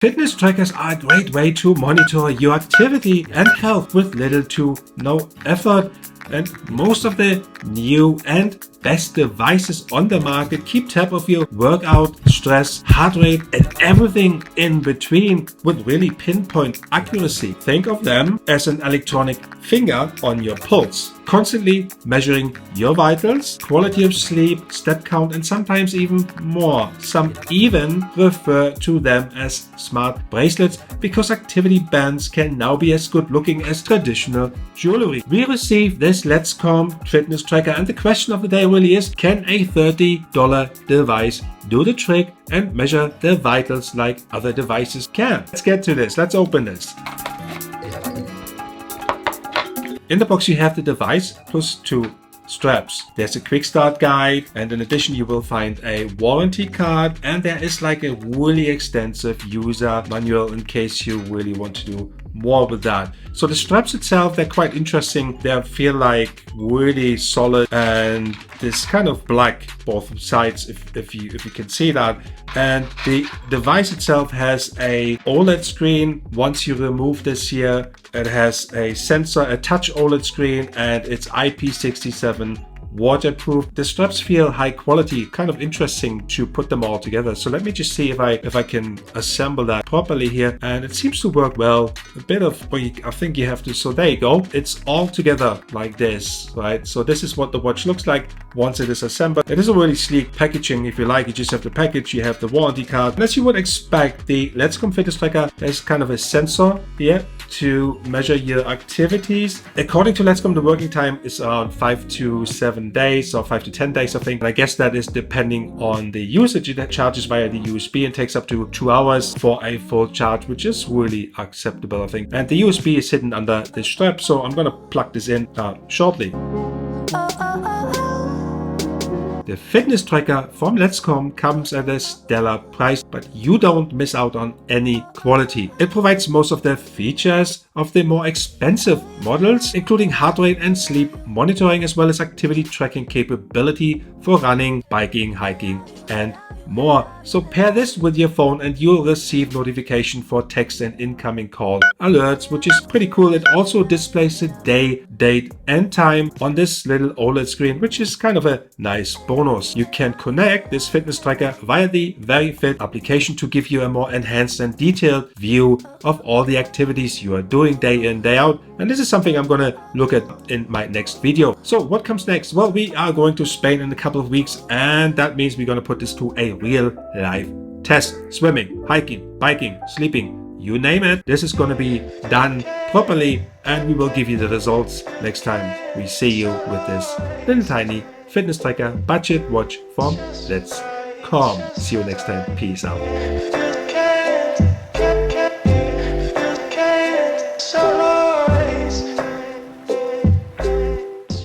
Fitness trackers are a great way to monitor your activity and health with little to no effort. And most of the new and best devices on the market keep tab of your workout, stress, heart rate, and everything in between with really pinpoint accuracy. Think of them as an electronic finger on your pulse, constantly measuring your vitals, quality of sleep, step count, and sometimes even more. Some even refer to them as smart bracelets because activity bands can now be as good looking as traditional jewelry. We received this Letscom Fitness Tracker, and the question of the day really is, can a $30 device do the trick and measure the vitals like other devices can? Let's get to this. Let's open this. In the box you have the device plus two straps. There's a quick start guide, and in addition you will find a warranty card, and there is like a really extensive user manual in case you really want to do more with that. So the straps itself, they're quite interesting. They feel like really solid, and this kind of black both sides, if you can see that. And the device itself has a OLED screen. Once you remove this here, it has a sensor, a touch OLED screen, and it's IP67 waterproof. The straps feel high quality, kind of interesting to put them all together. So let me just see if I can assemble that properly here, and it seems to work well. A bit of, I think you have to, so there you go. It's all together like this, right? So this is what the watch looks like once it is assembled. It is a really sleek packaging. If you like, you just have the package, you have the warranty card. And as you would expect, the Letscom Fitness Tracker has kind of a sensor here to measure your activities. According to Letscom, the working time is around 5 to 7 days or 5 to 10 days, I think. And I guess that is depending on the usage. It charges via the USB and takes up to 2 hours for a full charge, which is really acceptable, I think. And the USB is hidden under the strap, so I'm gonna plug this in shortly. The fitness tracker from Letscom comes at a stellar price, but you don't miss out on any quality. It provides most of the features of the more expensive models, including heart rate and sleep monitoring, as well as activity tracking capability for running, biking, hiking, and more. So pair this with your phone and you'll receive notification for text and incoming call alerts, which is pretty cool. It also displays the day, date, and time on this little OLED screen, which is kind of a nice bonus. You can connect this fitness tracker via the VeryFit application to give you a more enhanced and detailed view of all the activities you are doing day in, day out. And this is something I'm going to look at in my next video. So what comes next? Well, we are going to Spain in a couple of weeks, and that means we're going to put this to a real life test. Swimming, hiking, biking, sleeping, you name it. This is going to be done properly, and we will give you the results next time we see you with this little tiny fitness tracker budget watch from Letscom. See you next time. Peace out.